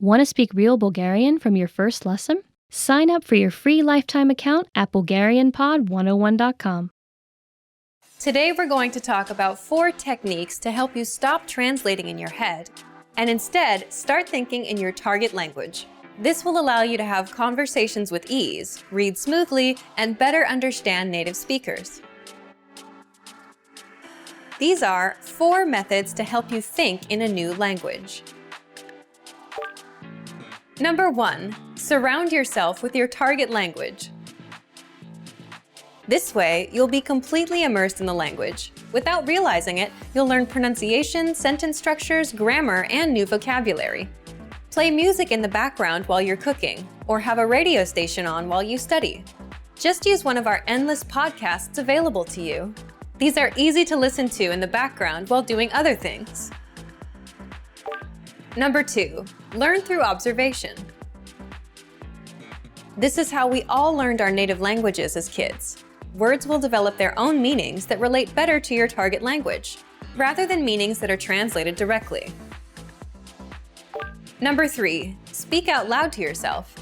Want to speak real Bulgarian from your first lesson? Sign up for your free lifetime account at BulgarianPod101.com. Today we're going to talk about 4 techniques to help you stop translating in your head and instead start thinking in your target language. This will allow you to have conversations with ease, read smoothly, and better understand native speakers. These are 4 methods to help you think in a new language. Number 1. Surround yourself with your target language. This way, you'll be completely immersed in the language. Without realizing it, you'll learn pronunciation, sentence structures, grammar, and new vocabulary. Play music in the background while you're cooking, or have a radio station on while you study. Just use one of our endless podcasts available to you. These are easy to listen to in the background while doing other things. Number 2. Learn through observation. This is how we all learned our native languages as kids. Words will develop their own meanings that relate better to your target language, rather than meanings that are translated directly. Number 3. Speak out loud to yourself.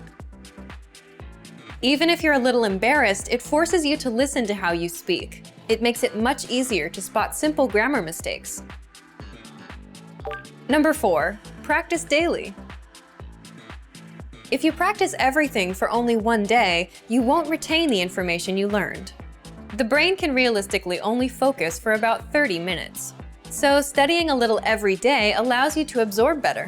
Even if you're a little embarrassed, it forces you to listen to how you speak. It makes it much easier to spot simple grammar mistakes. Number 4. Practice daily. If you practice everything for only one day, you won't retain the information you learned. The brain can realistically only focus for about 30 minutes. So studying a little every day allows you to absorb better.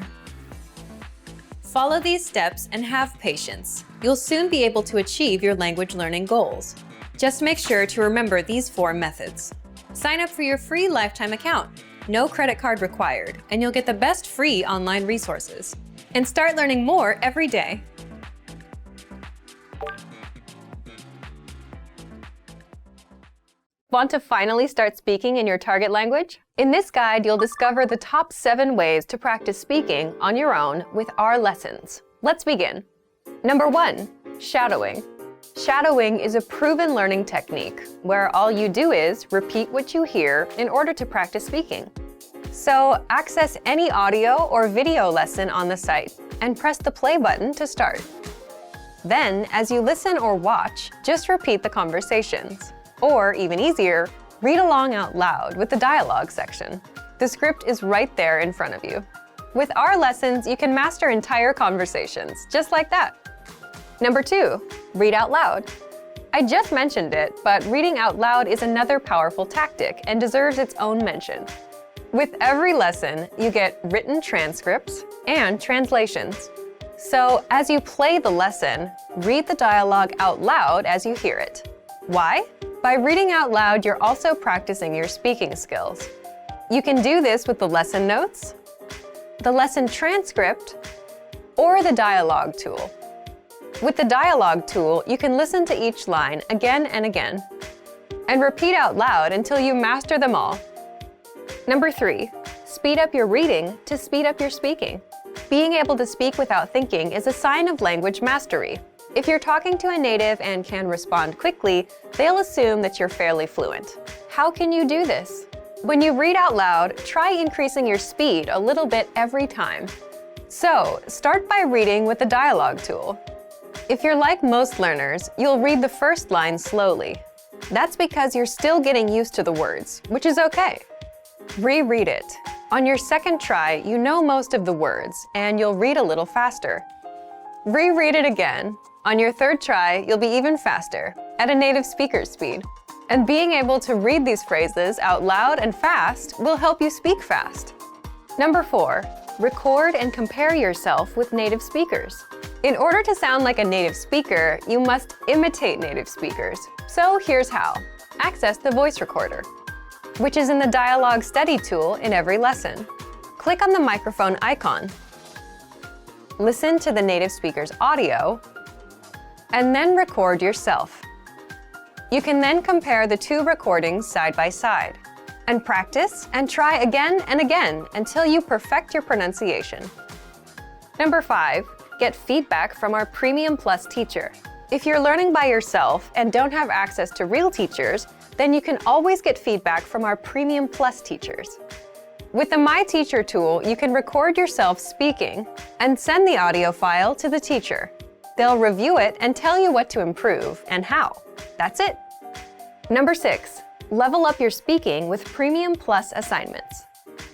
Follow these steps and have patience. You'll soon be able to achieve your language learning goals. Just make sure to remember these 4 methods. Sign up for your free lifetime account. No credit card required, and you'll get the best free online resources. And start learning more every day. Want to finally start speaking in your target language? In this guide, you'll discover the top 7 ways to practice speaking on your own with our lessons. Let's begin. Number 1. Shadowing. Shadowing is a proven learning technique where all you do is repeat what you hear in order to practice speaking. So access any audio or video lesson on the site and press the play button to start. Then, as you listen or watch, just repeat the conversations. Or, even easier, read along out loud with the dialogue section. The script is right there in front of you. With our lessons, you can master entire conversations, just like that. Number 2, read out loud. I just mentioned it, but reading out loud is another powerful tactic and deserves its own mention. With every lesson, you get written transcripts and translations. So, as you play the lesson, read the dialogue out loud as you hear it. Why? By reading out loud, you're also practicing your speaking skills. You can do this with the lesson notes, the lesson transcript, or the dialogue tool. With the dialogue tool, you can listen to each line again and again, and repeat out loud until you master them all. Number 3, speed up your reading to speed up your speaking. Being able to speak without thinking is a sign of language mastery. If you're talking to a native and can respond quickly, they'll assume that you're fairly fluent. How can you do this? When you read out loud, try increasing your speed a little bit every time. So, start by reading with the dialogue tool. If you're like most learners, you'll read the first line slowly. That's because you're still getting used to the words, which is okay. Reread it. On your second try, you know most of the words, and you'll read a little faster. Reread it again. On your third try, you'll be even faster, at a native speaker's speed. And being able to read these phrases out loud and fast will help you speak fast. Number 4, record and compare yourself with native speakers. In order to sound like a native speaker, you must imitate native speakers. So here's how. Access the voice recorder, which is in the dialogue study tool in every lesson. Click on the microphone icon. Listen to the native speaker's audio, and then record yourself. You can then compare the 2 recordings side by side, and practice and try again and again until you perfect your pronunciation. Number 5, get feedback from our Premium Plus teacher. If you're learning by yourself and don't have access to real teachers, then you can always get feedback from our Premium Plus teachers. With the My Teacher tool, you can record yourself speaking and send the audio file to the teacher. They'll review it and tell you what to improve and how. That's it. Number 6, level up your speaking with Premium Plus assignments.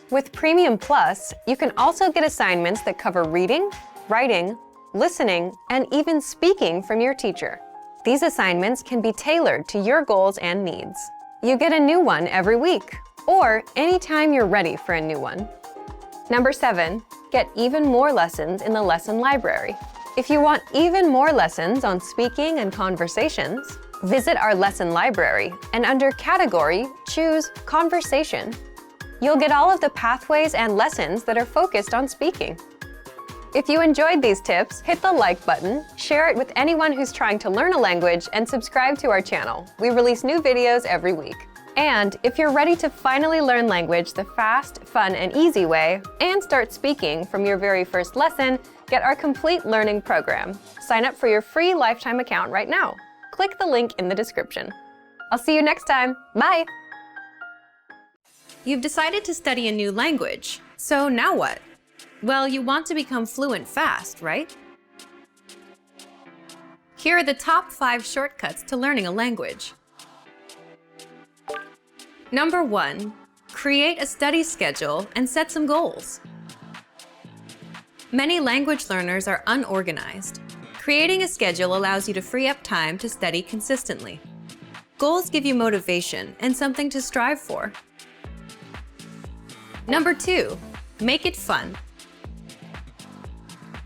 With Premium Plus, you can also get assignments that cover reading, writing, listening, and even speaking from your teacher. These assignments can be tailored to your goals and needs. You get a new one every week, or anytime you're ready for a new one. Number 7, get even more lessons in the lesson library. If you want even more lessons on speaking and conversations, visit our lesson library and under Category, choose Conversation. You'll get all of the pathways and lessons that are focused on speaking. If you enjoyed these tips, hit the like button, share it with anyone who's trying to learn a language, and subscribe to our channel. We release new videos every week. And if you're ready to finally learn language the fast, fun, and easy way, and start speaking from your very first lesson, get our complete learning program. Sign up for your free lifetime account right now. Click the link in the description. I'll see you next time. Bye! You've decided to study a new language, so now what? Well, you want to become fluent fast, right? Here are the top 5 shortcuts to learning a language. Number 1, create a study schedule and set some goals. Many language learners are unorganized. Creating a schedule allows you to free up time to study consistently. Goals give you motivation and something to strive for. Number 2, make it fun.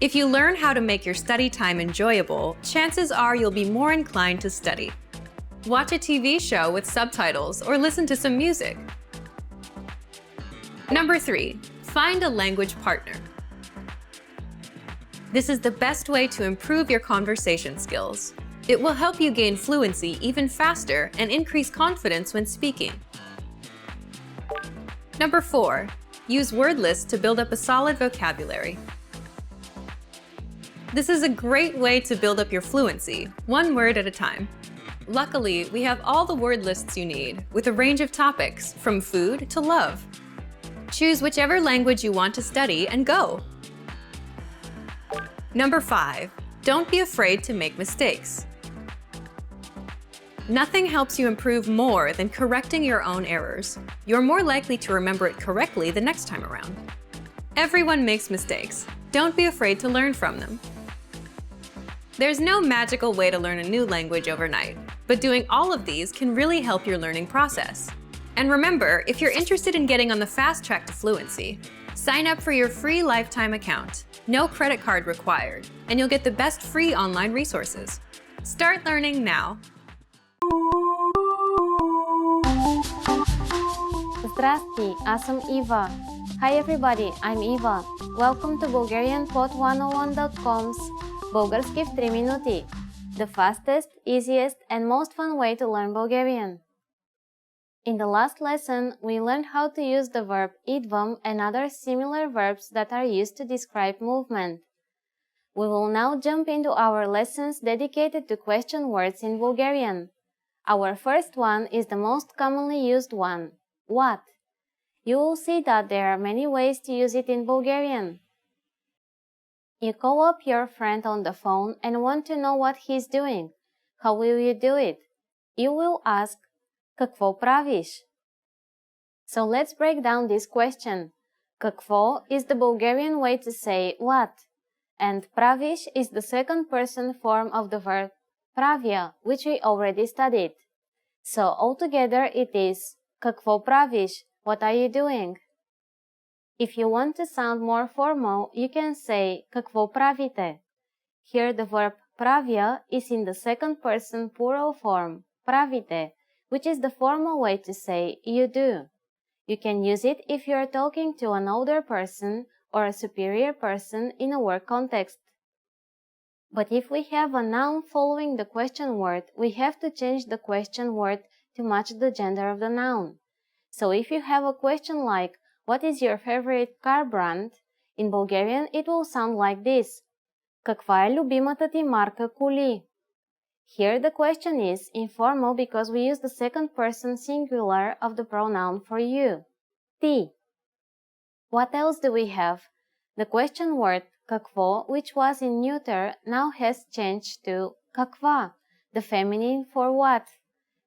If you learn how to make your study time enjoyable, chances are you'll be more inclined to study. Watch a TV show with subtitles or listen to some music. Number 3, find a language partner. This is the best way to improve your conversation skills. It will help you gain fluency even faster and increase confidence when speaking. Number 4, use word lists to build up a solid vocabulary. This is a great way to build up your fluency, one word at a time. Luckily, we have all the word lists you need, with a range of topics, from food to love. Choose whichever language you want to study and go. Number 5, don't be afraid to make mistakes. Nothing helps you improve more than correcting your own errors. You're more likely to remember it correctly the next time around. Everyone makes mistakes. Don't be afraid to learn from them. There's no magical way to learn a new language overnight, but doing all of these can really help your learning process. And remember, if you're interested in getting on the fast track to fluency, sign up for your free lifetime account. No credit card required, and you'll get the best free online resources. Start learning now. Здравствуйте, I'm Eva. Hi everybody, I'm Eva. Welcome to BulgarianPod101.com's Bulgarski в 3 минути, the fastest, easiest, and most fun way to learn Bulgarian. In the last lesson, we learned how to use the verb idvam and other similar verbs that are used to describe movement. We will now jump into our lessons dedicated to question words in Bulgarian. Our first one is the most commonly used one, what. You will see that there are many ways to use it in Bulgarian. You call up your friend on the phone and want to know what he's doing. How will you do it? You will ask, Какво правиш? So let's break down this question. Какво is the Bulgarian way to say what, and правиш is the second person form of the verb правя, which we already studied. So altogether it is Какво правиш? What are you doing? If you want to sound more formal, you can say Какво правите? Here the verb правя is in the second person plural form, правите, which is the formal way to say you do. You can use it if you are talking to an older person or a superior person in a work context. But if we have a noun following the question word, we have to change the question word to match the gender of the noun. So if you have a question like, what is your favorite car brand? In Bulgarian, it will sound like this. Каква е любимата ти марка коли? Here the question is informal because we use the second person singular of the pronoun for you, ти. What else do we have? The question word какво, which was in neuter, now has changed to каква, the feminine for what.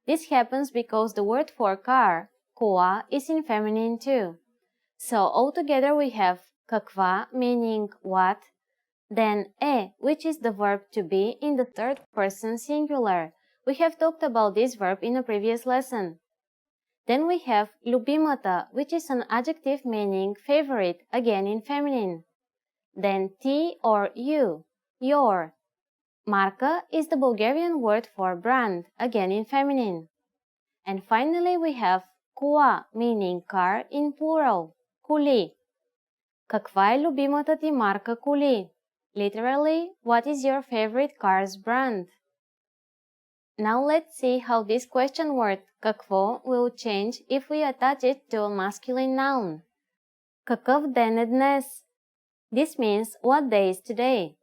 This happens because the word for car, кола, is in feminine too. So altogether we have каква, meaning what, then which is the verb to be in the third person singular. We have talked about this verb in a previous lesson. Then we have любимата, which is an adjective meaning favorite, again in feminine. Then ti or you, your. Marka is the Bulgarian word for brand, again in feminine. And finally we have кола, meaning car in plural, коли. Каква е любимата ти марка коли? Literally, what is your favorite car's brand? Now let's see how this question word какво will change if we attach it to a masculine noun. Какъв ден е днес? This means what day is today.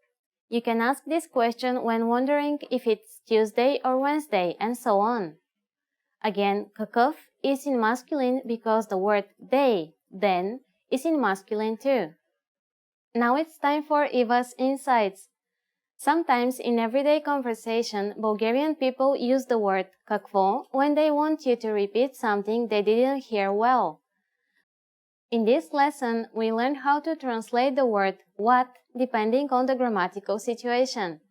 You can ask this question when wondering if it's Tuesday or Wednesday and so on. Again, какъв is in masculine because the word day, then, is in masculine too. Now it's time for Eva's insights. Sometimes in everyday conversation, Bulgarian people use the word какво when they want you to repeat something they didn't hear well. In this lesson, we learned how to translate the word what depending on the grammatical situation.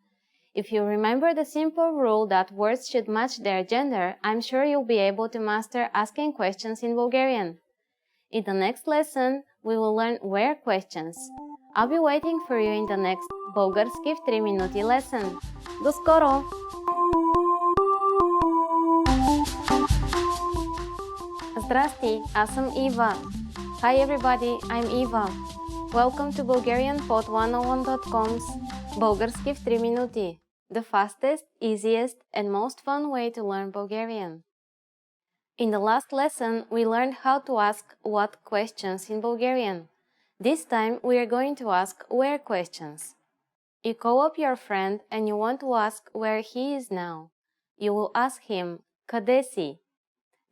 If you remember the simple rule that words should match their gender, I'm sure you'll be able to master asking questions in Bulgarian. In the next lesson, we will learn where questions. I'll be waiting for you in the next Български в 3 минути lesson. До скоро! Здрасти, аз съм Ива. Hi everybody, I'm Eva. Welcome to BulgarianPod101.com's Български в 3 минути, the fastest, easiest, and most fun way to learn Bulgarian. In the last lesson, we learned how to ask what questions in Bulgarian. This time, we are going to ask where questions. You call up your friend and you want to ask where he is now. You will ask him, къде си?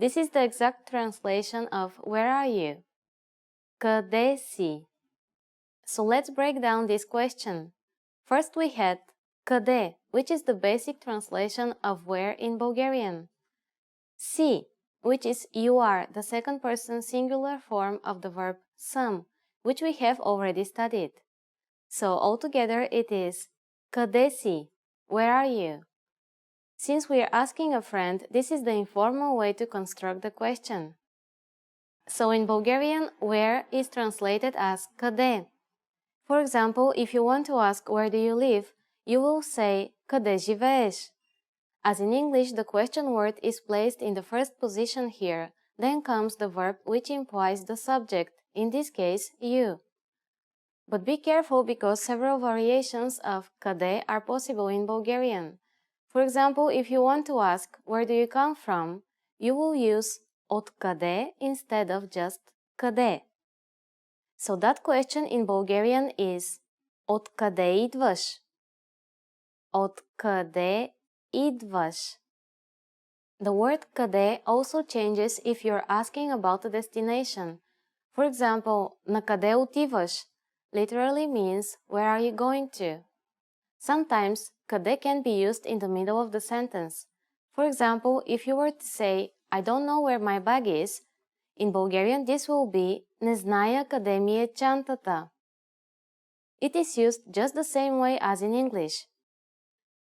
This is the exact translation of where are you? Къде си? So let's break down this question. First we had къде, which is the basic translation of where in Bulgarian. Si, which is you are, the second person singular form of the verb съм, which we have already studied. So altogether it is къде си? Where are you? Since we are asking a friend, this is the informal way to construct the question. So in Bulgarian, where is translated as къде. For example, if you want to ask where do you live, you will say къде живееш. As in English, the question word is placed in the first position here, then comes the verb which implies the subject, in this case, you. But be careful because several variations of къде are possible in Bulgarian. For example, if you want to ask where do you come from, you will use откъде instead of just къде. So that question in Bulgarian is откъде идваш? Откъде идваш? The word къде also changes if you're asking about a destination. For example, на къде отиваш literally means where are you going to? Sometimes къде can be used in the middle of the sentence. For example, if you were to say I don't know where my bag is, in Bulgarian this will be не зная къде ми е чантата. It is used just the same way as in English.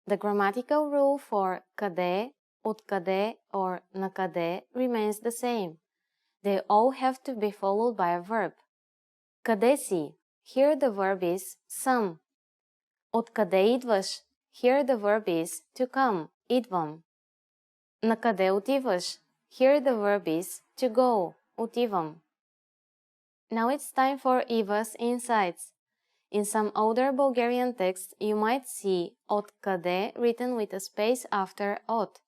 The grammatical rule for къде, откъде or накъде remains the same. They all have to be followed by a verb. Къде си? Here the verb is съм. Откъде идваш? Here the verb is to come, идвам. Накъде отиваш? Here the verb is to go, отивам. Now it's time for Eva's insights. In some older Bulgarian texts, you might see откъде written with a space after от.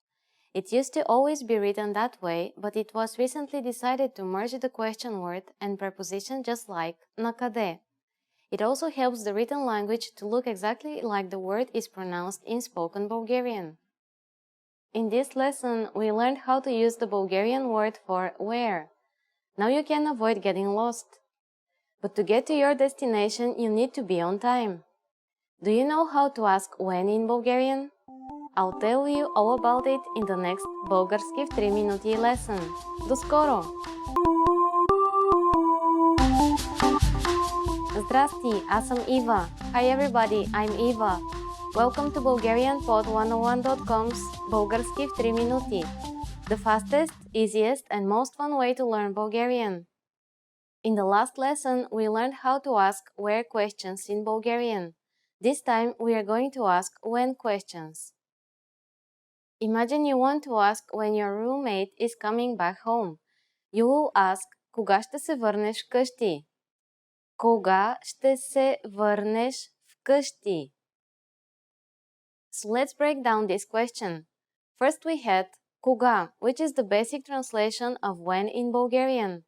It used to always be written that way, but it was recently decided to merge the question word and preposition just like накъде. It also helps the written language to look exactly like the word is pronounced in spoken Bulgarian. In this lesson, we learned how to use the Bulgarian word for where. Now you can avoid getting lost. But to get to your destination, you need to be on time. Do you know how to ask when in Bulgarian? I'll tell you all about it in the next български в 3 минути lesson. До скоро! Здрасти, аз съм Ива. Hi everybody, I'm Eva. Welcome to BulgarianPod101.com's български в 3 минути. The fastest, easiest, and most fun way to learn Bulgarian. In the last lesson, we learned how to ask where questions in Bulgarian. This time, we are going to ask when questions. Imagine you want to ask when your roommate is coming back home. You will ask, кога ще се върнеш вкъщи? Кога ще се върнеш вкъщи? So let's break down this question. First we had кога, which is the basic translation of when in Bulgarian.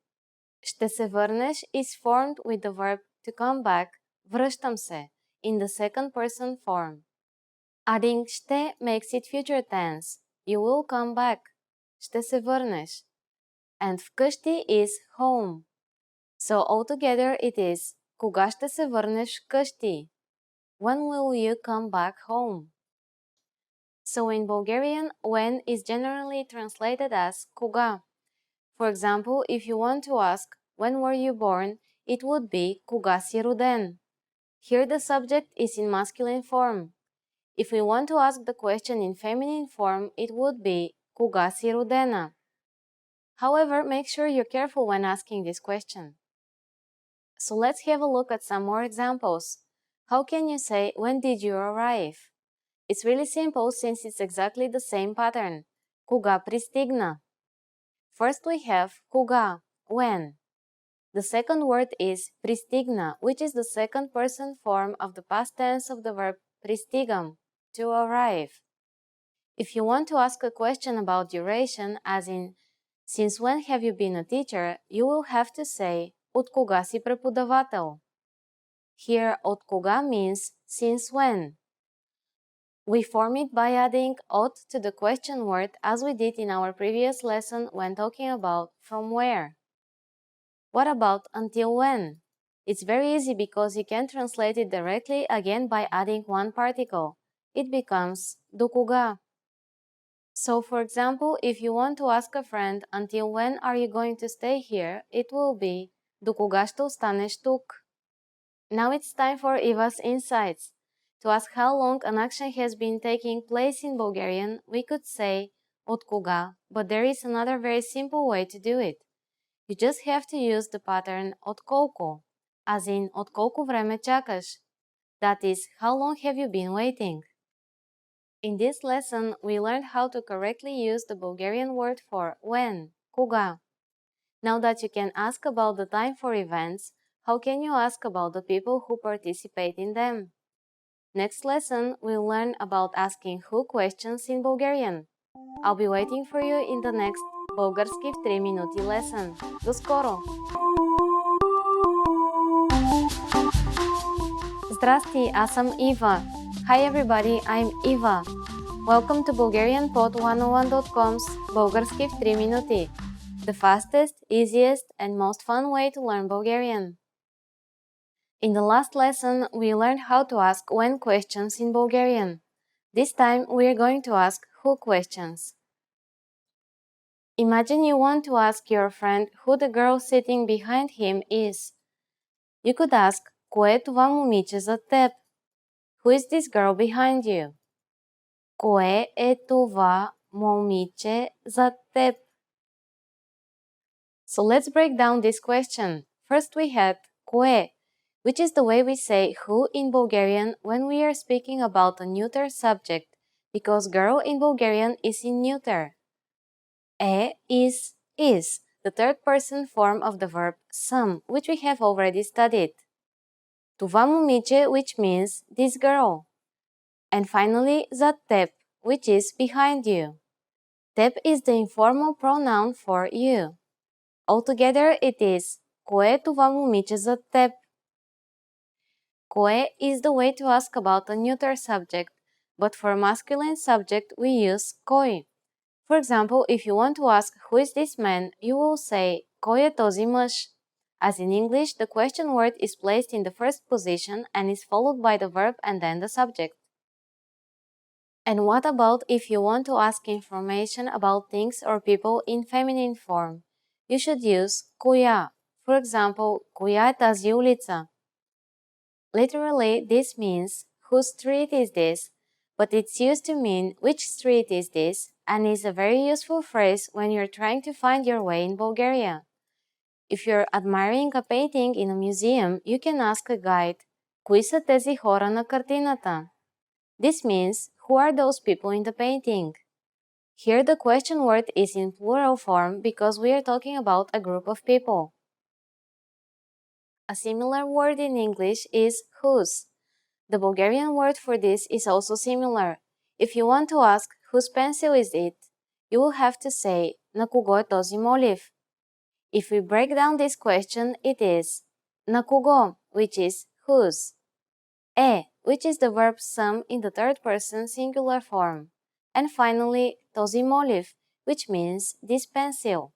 Ще се върнеш is formed with the verb to come back, връщам се, in the second person form. Adding ще makes it future tense. You will come back. Ще се върнеш. And вкъщи is home. So altogether it is кога ще се върнеш вкъщи? When will you come back home? So in Bulgarian, when is generally translated as кога. For example, if you want to ask when were you born, it would be кога си роден. Here the subject is in masculine form. If we want to ask the question in feminine form, it would be кога си родена. However, make sure you're careful when asking this question. So let's have a look at some more examples. How can you say when did you arrive? It's really simple since it's exactly the same pattern. Кога пристигна? First we have кога, when. The second word is пристигна, which is the second person form of the past tense of the verb пристигам, to arrive. If you want to ask a question about duration, as in since when have you been a teacher, you will have to say от кога си преподавател. Here, от кога means since when. We form it by adding от to the question word as we did in our previous lesson when talking about from where. What about until when? It's very easy because you can translate it directly again by adding one particle. It becomes до кога. So for example, if you want to ask a friend until when are you going to stay here, it will be до кога ще останеш тук. Now it's time for Eva's insights. To ask how long an action has been taking place in Bulgarian, we could say от кога, but there is another very simple way to do it. You just have to use the pattern от колко, as in от колко време чакаш. That is, how long have you been waiting? In this lesson, we learned how to correctly use the Bulgarian word for when, кога. Now that you can ask about the time for events, how can you ask about the people who participate in them? Next lesson, we'll learn about asking who questions in Bulgarian. I'll be waiting for you in the next български в 3 минути lesson. До скоро! Здрасти, аз съм Ива. Hi everybody, I'm Eva. Welcome to BulgarianPod101.com's български в 3 минути. The fastest, easiest, and most fun way to learn Bulgarian. In the last lesson, we learned how to ask when questions in Bulgarian. This time, we are going to ask who questions. Imagine you want to ask your friend who the girl sitting behind him is. You could ask, кое е това момиче зад теб? Who is this girl behind you? Кое е това момиче зад теб? So let's break down this question. First we had кое, which is the way we say who in Bulgarian when we are speaking about a neuter subject, because girl in Bulgarian is in neuter. Is, the third person form of the verb some, which we have already studied. Това момиче, which means this girl. And finally, зад теб, which is behind you. Теб is the informal pronoun for you. Altogether, it is кое е това момиче зад теб? Кое is the way to ask about a neuter subject, but for masculine subject we use кой. For example, if you want to ask who is this man, you will say кой е този мъж? As in English, the question word is placed in the first position and is followed by the verb and then the subject. And what about if you want to ask information about things or people in feminine form? You should use коя. For example, коя е тази улица? Literally, this means whose street is this, but it's used to mean which street is this and is a very useful phrase when you're trying to find your way in Bulgaria. If you're admiring a painting in a museum, you can ask a guide, кои са тези хора на картината? This means, who are those people in the painting? Here the question word is in plural form because we are talking about a group of people. A similar word in English is whose. The Bulgarian word for this is also similar. If you want to ask whose pencil is it, you will have to say на кого е този молив? If we break down this question, it is на кого, which is whose, which is the verb some in the third person singular form, and finally този молив, which means this pencil.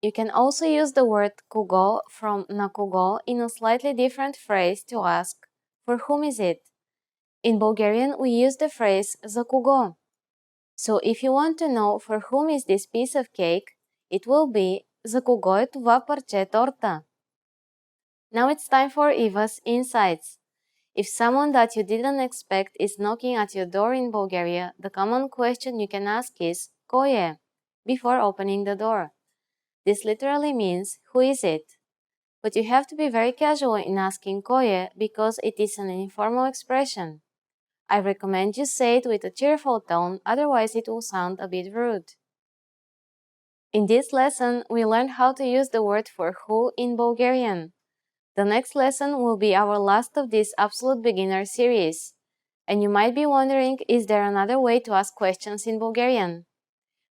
You can also use the word кого from на кого in a slightly different phrase to ask for whom is it. In Bulgarian, we use the phrase за кого. So if you want to know for whom is this piece of cake, it will be за кого е това парче торта. Now it's time for Eva's insights. If someone that you didn't expect is knocking at your door in Bulgaria, the common question you can ask is кой е before opening the door. This literally means who is it? But you have to be very casual in asking кой е because it is an informal expression. I recommend you say it with a cheerful tone, otherwise it will sound a bit rude. In this lesson, we learned how to use the word for who in Bulgarian. The next lesson will be our last of this Absolute Beginner series. And you might be wondering, is there another way to ask questions in Bulgarian?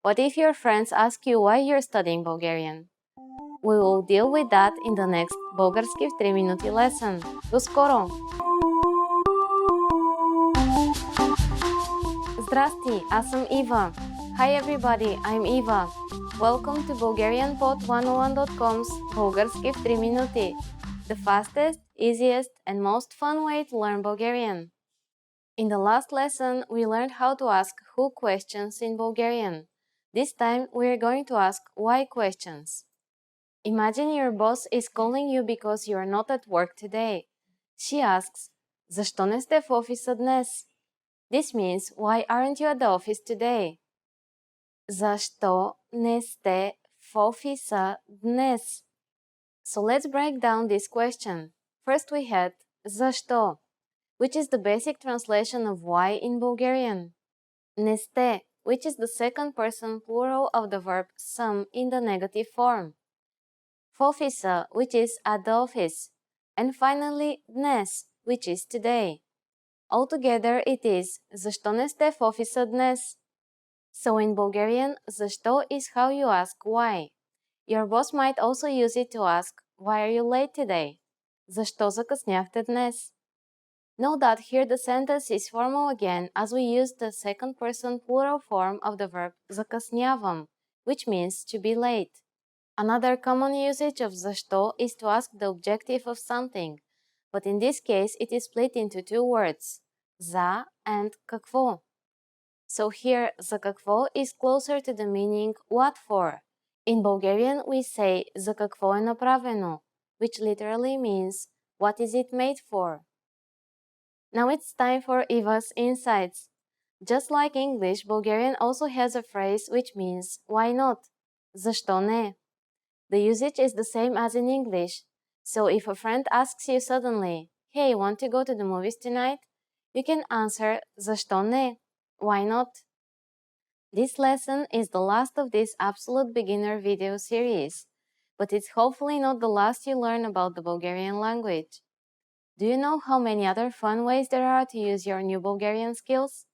What if your friends ask you why you're studying Bulgarian? We will deal with that in the next Български в 3 минути lesson. До скоро! Здрасти, аз съм Ива. Hi everybody, I'm Eva. Welcome to BulgarianPod101.com's Български в 3 минути, the fastest, easiest, and most fun way to learn Bulgarian. In the last lesson, we learned how to ask who questions in Bulgarian. This time, we are going to ask why questions. Imagine your boss is calling you because you are not at work today. She asks, защо не сте в офиса днес? This means, why aren't you at the office today? Защо не сте в офиса днес? So let's break down this question. First we had защо, which is the basic translation of why in Bulgarian. Не сте, which is the second person plural of the verb съм in the negative form. В офиса, which is at the office. And finally, днес, which is today. Altogether it is защо не сте в офиса днес? So in Bulgarian, защо is how you ask why. Your boss might also use it to ask, why are you late today? Защо закъсняхте днес? Note that here the sentence is formal again as we use the second person plural form of the verb закъснявам, which means to be late. Another common usage of защо is to ask the objective of something, but in this case it is split into two words, за and какво. So here, за какво is closer to the meaning what for. In Bulgarian, we say за какво е направено, which literally means what is it made for. Now it's time for Eva's insights. Just like English, Bulgarian also has a phrase which means why not? Защо не? The usage is the same as in English. So if a friend asks you suddenly, hey, want to go to the movies tonight? You can answer защо не? Why not? This lesson is the last of this Absolute Beginner video series, but it's hopefully not the last you learn about the Bulgarian language. Do you know how many other fun ways there are to use your new Bulgarian skills?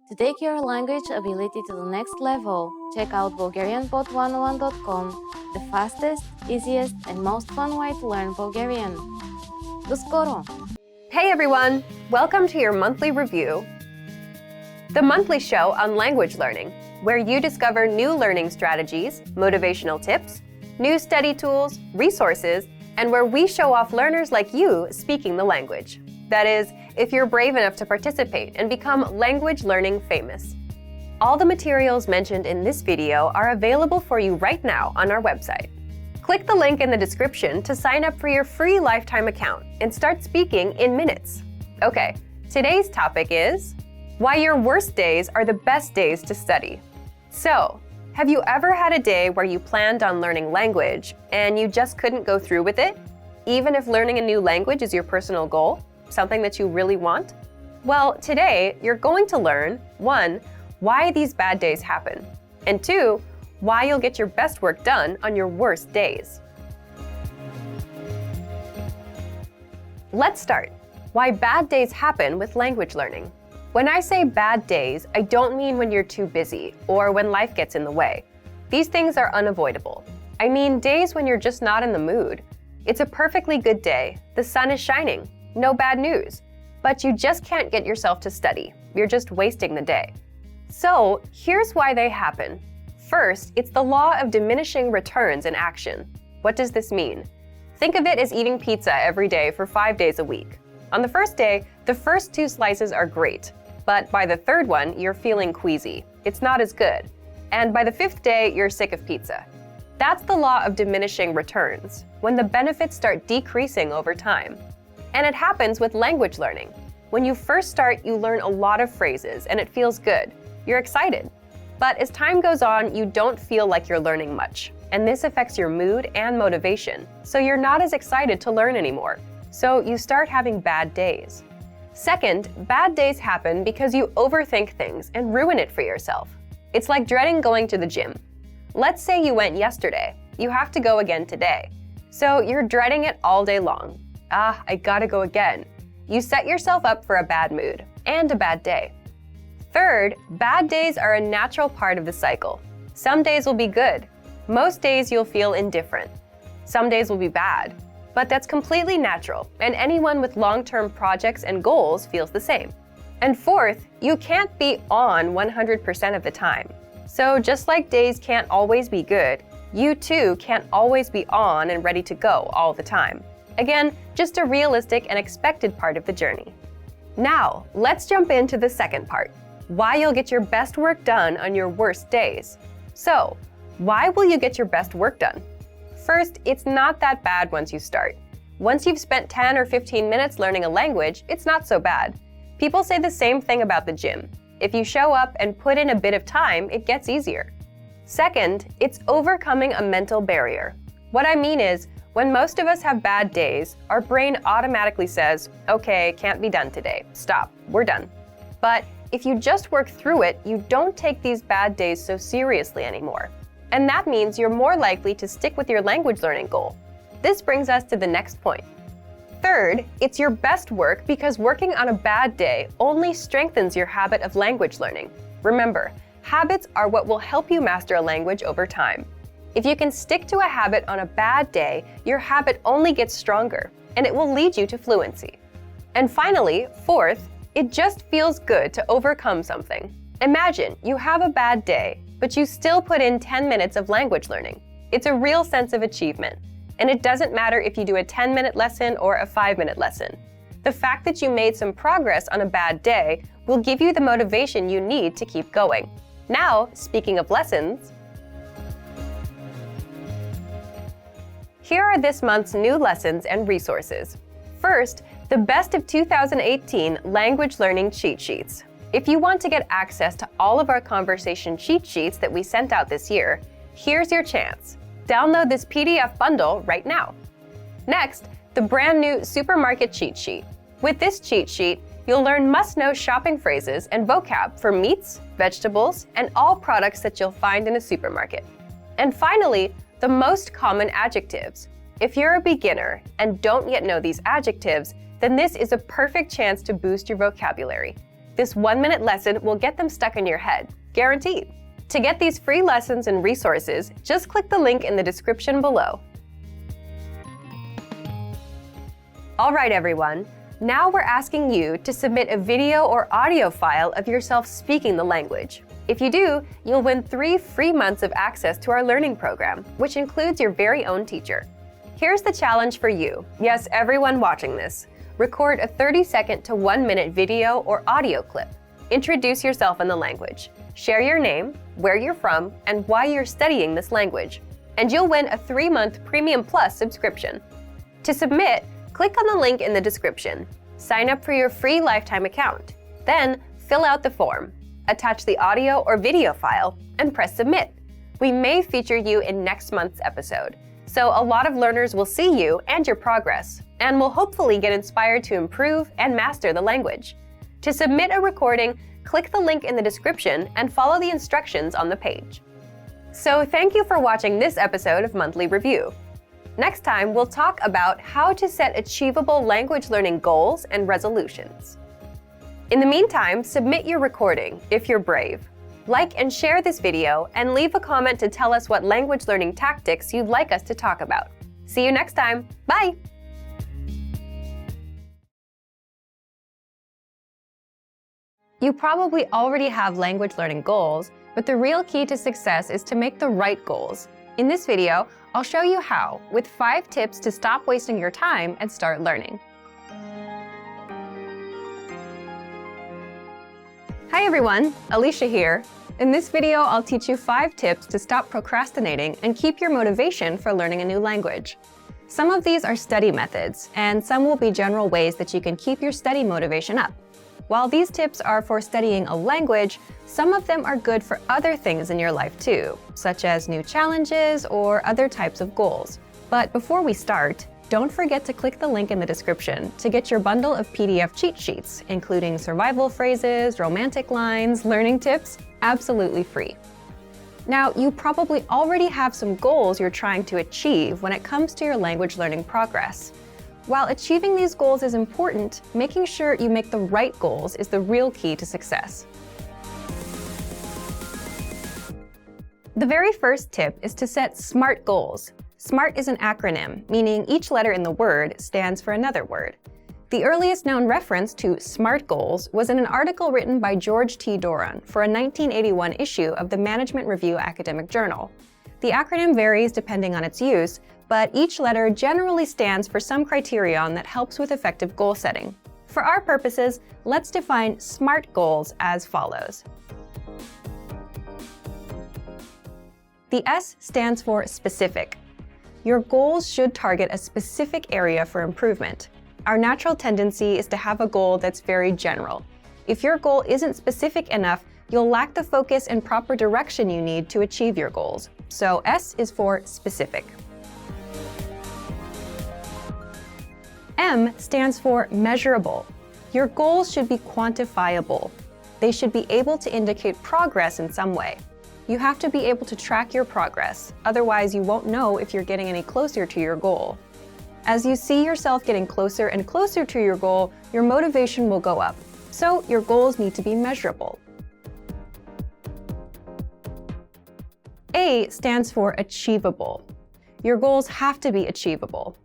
To take your language ability to the next level, check out BulgarianPod101.com, the fastest, easiest, and most fun way to learn Bulgarian. До скоро! Hey everyone! Welcome to your monthly review. The monthly show on language learning, where you discover new learning strategies, motivational tips, new study tools, resources, and where we show off learners like you speaking the language. That is, if you're brave enough to participate and become language learning famous. All the materials mentioned in this video are available for you right now on our website. Click the link in the description to sign up for your free lifetime account and start speaking in minutes. Okay, today's topic is why your worst days are the best days to study. So, have you ever had a day where you planned on learning language and you just couldn't go through with it? Even if learning a new language is your personal goal, something that you really want? Well, today you're going to learn 1. Why these bad days happen, and 2. Why you'll get your best work done on your worst days. Let's start. Why bad days happen with language learning. When I say bad days, I don't mean when you're too busy or when life gets in the way. These things are unavoidable. I mean days when you're just not in the mood. It's a perfectly good day, the sun is shining, no bad news, but you just can't get yourself to study. You're just wasting the day. So here's why they happen. First, it's the law of diminishing returns in action. What does this mean? Think of it as eating pizza every day for 5 days a week. On the first day, the first 2 slices are great, but by the third one, you're feeling queasy. It's not as good. And by the 5th day, you're sick of pizza. That's the law of diminishing returns, when the benefits start decreasing over time. And it happens with language learning. When you first start, you learn a lot of phrases and it feels good. You're excited. But as time goes on, you don't feel like you're learning much. And this affects your mood and motivation, so you're not as excited to learn anymore. So you start having bad days. Second, bad days happen because you overthink things and ruin it for yourself. It's like dreading going to the gym. Let's say you went yesterday. You have to go again today. So you're dreading it all day long. I gotta go again. You set yourself up for a bad mood and a bad day. Third, bad days are a natural part of the cycle. Some days will be good. Most days you'll feel indifferent. Some days will be bad. But that's completely natural, and anyone with long-term projects and goals feels the same. And fourth, you can't be on 100% of the time. So just like days can't always be good, you too can't always be on and ready to go all the time. Again, just a realistic and expected part of the journey. Now, let's jump into the second part. Why you'll get your best work done on your worst days. So, why will you get your best work done? First, it's not that bad once you start. Once you've spent 10 or 15 minutes learning a language, it's not so bad. People say the same thing about the gym. If you show up and put in a bit of time, it gets easier. Second, it's overcoming a mental barrier. What I mean is, when most of us have bad days, our brain automatically says, okay, can't be done today. Stop, we're done. But if you just work through it, you don't take these bad days so seriously anymore. And that means you're more likely to stick with your language learning goal. This brings us to the next point. Third, it's your best work because working on a bad day only strengthens your habit of language learning. Remember, habits are what will help you master a language over time. If you can stick to a habit on a bad day, your habit only gets stronger, and it will lead you to fluency. And finally, fourth, it just feels good to overcome something. Imagine you have a bad day, but you still put in 10 minutes of language learning. It's a real sense of achievement. And it doesn't matter if you do a 10-minute lesson or a 5-minute lesson. The fact that you made some progress on a bad day will give you the motivation you need to keep going. Now, speaking of lessons, here are this month's new lessons and resources. First, the Best of 2018 Language Learning Cheat Sheets. If you want to get access to all of our conversation cheat sheets that we sent out this year, here's your chance. Download this PDF bundle right now. Next, the brand new Supermarket Cheat Sheet. With this cheat sheet, you'll learn must-know shopping phrases and vocab for meats, vegetables, and all products that you'll find in a supermarket. And finally, the most common adjectives. If you're a beginner and don't yet know these adjectives, then this is a perfect chance to boost your vocabulary. This 1-minute lesson will get them stuck in your head, guaranteed. To get these free lessons and resources, just click the link in the description below. All right, everyone. Now we're asking you to submit a video or audio file of yourself speaking the language. If you do, you'll win 3 free months of access to our learning program, which includes your very own teacher. Here's the challenge for you. Yes, everyone watching this. Record a 30-second to 1-minute video or audio clip. Introduce yourself in the language. Share your name, where you're from, and why you're studying this language. And you'll win a 3-month Premium Plus subscription. To submit, click on the link in the description. Sign up for your free lifetime account. Then, fill out the form. Attach the audio or video file, and press submit. We may feature you in next month's episode, so a lot of learners will see you and your progress, and will hopefully get inspired to improve and master the language. To submit a recording, click the link in the description and follow the instructions on the page. So thank you for watching this episode of Monthly Review. Next time, we'll talk about how to set achievable language learning goals and resolutions. In the meantime, submit your recording if you're brave. Like and share this video, and leave a comment to tell us what language learning tactics you'd like us to talk about. See you next time. Bye! You probably already have language learning goals, but the real key to success is to make the right goals. In this video, I'll show you how, with 5 tips to stop wasting your time and start learning. Hi everyone, Alicia here. In this video, I'll teach you 5 tips to stop procrastinating and keep your motivation for learning a new language. Some of these are study methods, and some will be general ways that you can keep your study motivation up. While these tips are for studying a language, some of them are good for other things in your life too, such as new challenges or other types of goals. But before we start, don't forget to click the link in the description to get your bundle of PDF cheat sheets, including survival phrases, romantic lines, learning tips, absolutely free. Now, you probably already have some goals you're trying to achieve when it comes to your language learning progress. While achieving these goals is important, making sure you make the right goals is the real key to success. The very first tip is to set SMART goals. SMART is an acronym, meaning each letter in the word stands for another word. The earliest known reference to SMART goals was in an article written by George T. Doran for a 1981 issue of the Management Review Academic Journal. The acronym varies depending on its use, but each letter generally stands for some criterion that helps with effective goal setting. For our purposes, let's define SMART goals as follows. The S stands for specific. Your goals should target a specific area for improvement. Our natural tendency is to have a goal that's very general. If your goal isn't specific enough, you'll lack the focus and proper direction you need to achieve your goals. So S is for specific. M stands for measurable. Your goals should be quantifiable. They should be able to indicate progress in some way. You have to be able to track your progress, otherwise you won't know if you're getting any closer to your goal. As you see yourself getting closer and closer to your goal, your motivation will go up. So your goals need to be measurable. A stands for achievable. Your goals have to be achievable.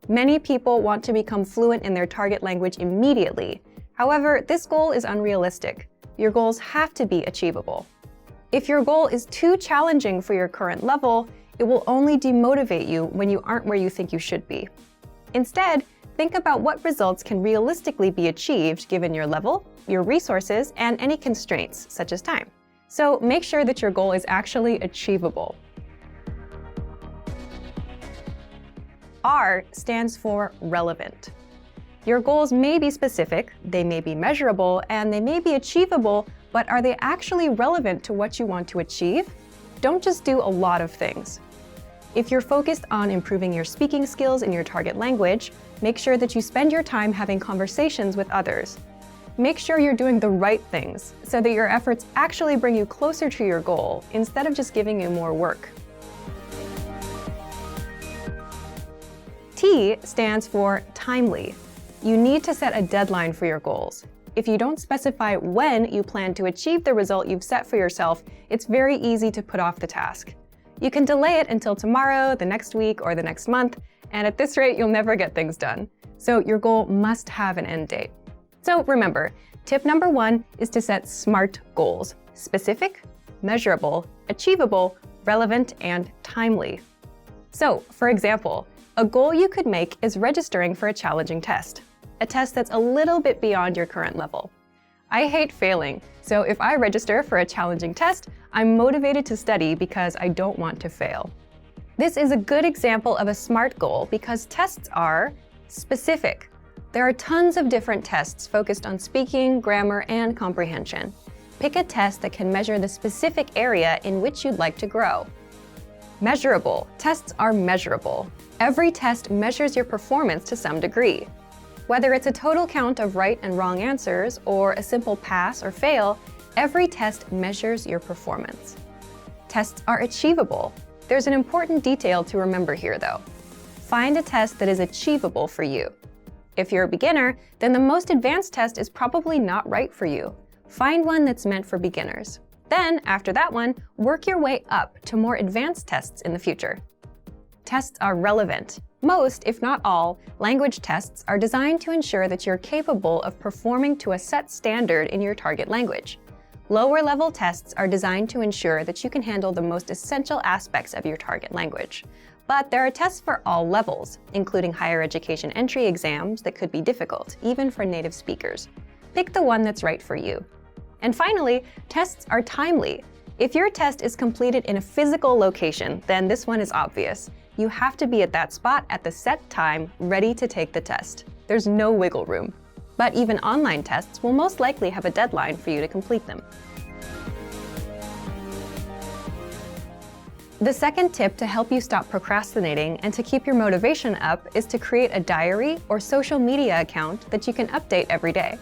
Many people want to become fluent in their target language immediately. However, this goal is unrealistic. Your goals have to be achievable. If your goal is too challenging for your current level, it will only demotivate you when you aren't where you think you should be. Instead, think about what results can realistically be achieved given your level, your resources, and any constraints, such as time. So make sure that your goal is actually achievable. R stands for relevant. Your goals may be specific, they may be measurable, and they may be achievable, but are they actually relevant to what you want to achieve? Don't just do a lot of things. If you're focused on improving your speaking skills in your target language, make sure that you spend your time having conversations with others. Make sure you're doing the right things so that your efforts actually bring you closer to your goal instead of just giving you more work. T stands for timely. You need to set a deadline for your goals. If you don't specify when you plan to achieve the result you've set for yourself, it's very easy to put off the task. You can delay it until tomorrow, the next week, or the next month, and at this rate, you'll never get things done. So your goal must have an end date. So remember, tip number 1 is to set SMART goals: specific, measurable, achievable, relevant, and timely. So, for example, a goal you could make is registering for a challenging test, a test that's a little bit beyond your current level. I hate failing, so if I register for a challenging test, I'm motivated to study because I don't want to fail. This is a good example of a SMART goal because tests are specific. There are tons of different tests focused on speaking, grammar, and comprehension. Pick a test that can measure the specific area in which you'd like to grow. Measurable. Tests are measurable. Every test measures your performance to some degree. Whether it's a total count of right and wrong answers or a simple pass or fail, every test measures your performance. Tests are achievable. There's an important detail to remember here, though. Find a test that is achievable for you. If you're a beginner, then the most advanced test is probably not right for you. Find one that's meant for beginners. Then, after that one, work your way up to more advanced tests in the future. Tests are relevant. Most, if not all, language tests are designed to ensure that you're capable of performing to a set standard in your target language. Lower-level tests are designed to ensure that you can handle the most essential aspects of your target language. But there are tests for all levels, including higher education entry exams that could be difficult, even for native speakers. Pick the one that's right for you. And finally, tests are timely. If your test is completed in a physical location, then this one is obvious. You have to be at that spot at the set time, ready to take the test. There's no wiggle room. But even online tests will most likely have a deadline for you to complete them. The second tip to help you stop procrastinating and to keep your motivation up is to create a diary or social media account that you can update every day.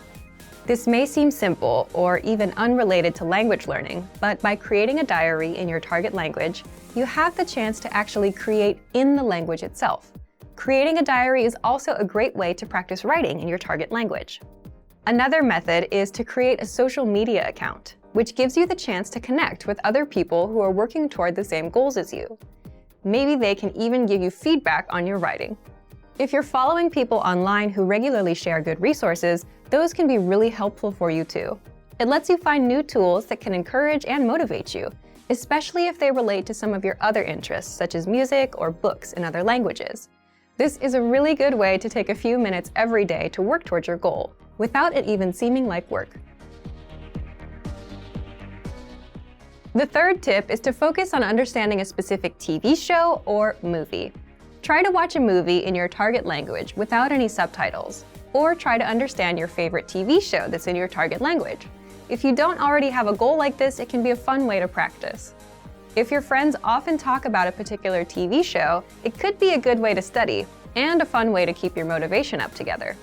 This may seem simple or even unrelated to language learning, but by creating a diary in your target language, you have the chance to actually create in the language itself. Creating a diary is also a great way to practice writing in your target language. Another method is to create a social media account, which gives you the chance to connect with other people who are working toward the same goals as you. Maybe they can even give you feedback on your writing. If you're following people online who regularly share good resources, those can be really helpful for you too. It lets you find new tools that can encourage and motivate you, especially if they relate to some of your other interests, such as music or books in other languages. This is a really good way to take a few minutes every day to work towards your goal, without it even seeming like work. The third tip is to focus on understanding a specific TV show or movie. Try to watch a movie in your target language without any subtitles, or try to understand your favorite TV show that's in your target language. If you don't already have a goal like this, it can be a fun way to practice. If your friends often talk about a particular TV show, it could be a good way to study, and a fun way to keep your motivation up together.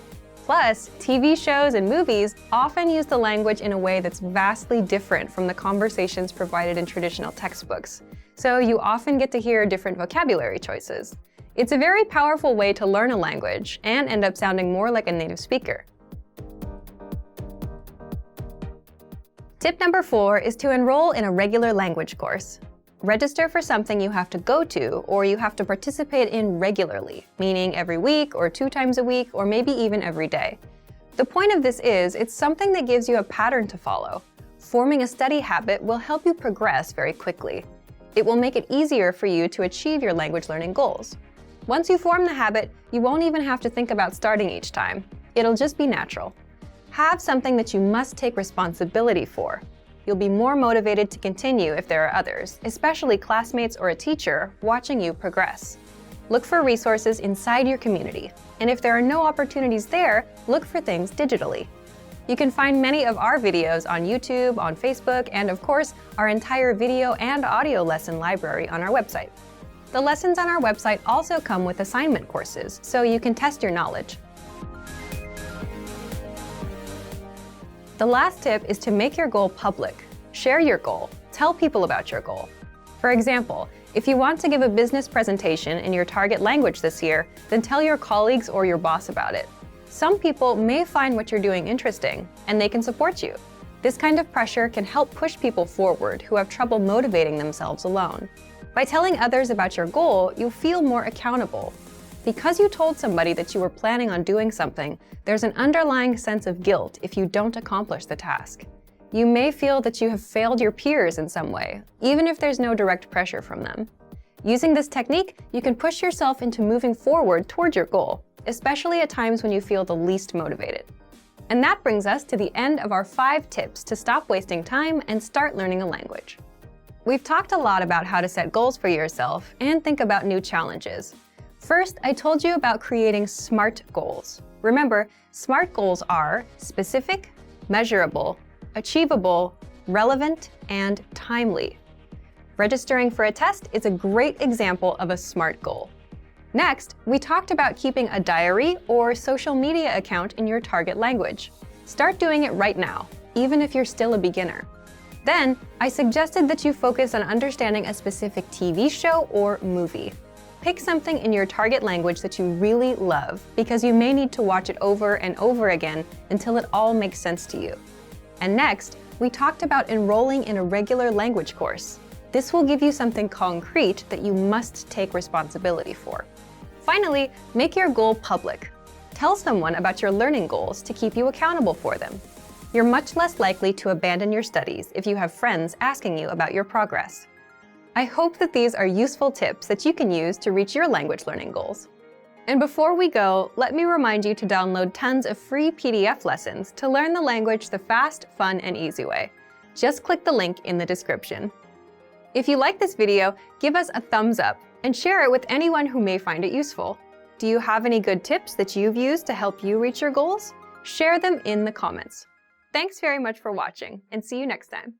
Plus, TV shows and movies often use the language in a way that's vastly different from the conversations provided in traditional textbooks, so you often get to hear different vocabulary choices. It's a very powerful way to learn a language and end up sounding more like a native speaker. Tip number 4 is to enroll in a regular language course. Register for something you have to go to or you have to participate in regularly, meaning every week or 2 times a week or maybe even every day. The point of this is it's something that gives you a pattern to follow. Forming a study habit will help you progress very quickly. It will make it easier for you to achieve your language learning goals. Once you form the habit, you won't even have to think about starting each time. It'll just be natural. Have something that you must take responsibility for. You'll be more motivated to continue if there are others, especially classmates or a teacher, watching you progress. Look for resources inside your community, and if there are no opportunities there, look for things digitally. You can find many of our videos on YouTube, on Facebook, and of course, our entire video and audio lesson library on our website. The lessons on our website also come with assignment courses, so you can test your knowledge. The last tip is to make your goal public. Share your goal. Tell people about your goal. For example, if you want to give a business presentation in your target language this year, then tell your colleagues or your boss about it. Some people may find what you're doing interesting, and they can support you. This kind of pressure can help push people forward who have trouble motivating themselves alone. By telling others about your goal, you'll feel more accountable. Because you told somebody that you were planning on doing something, there's an underlying sense of guilt if you don't accomplish the task. You may feel that you have failed your peers in some way, even if there's no direct pressure from them. Using this technique, you can push yourself into moving forward toward your goal, especially at times when you feel the least motivated. And that brings us to the end of our 5 tips to stop wasting time and start learning a language. We've talked a lot about how to set goals for yourself and think about new challenges. First, I told you about creating SMART goals. Remember, SMART goals are specific, measurable, achievable, relevant, and timely. Registering for a test is a great example of a SMART goal. Next, we talked about keeping a diary or social media account in your target language. Start doing it right now, even if you're still a beginner. Then, I suggested that you focus on understanding a specific TV show or movie. Pick something in your target language that you really love, because you may need to watch it over and over again until it all makes sense to you. And next, we talked about enrolling in a regular language course. This will give you something concrete that you must take responsibility for. Finally, make your goal public. Tell someone about your learning goals to keep you accountable for them. You're much less likely to abandon your studies if you have friends asking you about your progress. I hope that these are useful tips that you can use to reach your language learning goals. And before we go, let me remind you to download tons of free PDF lessons to learn the language the fast, fun, and easy way. Just click the link in the description. If you like this video, give us a thumbs up and share it with anyone who may find it useful. Do you have any good tips that you've used to help you reach your goals? Share them in the comments. Thanks very much for watching, and see you next time.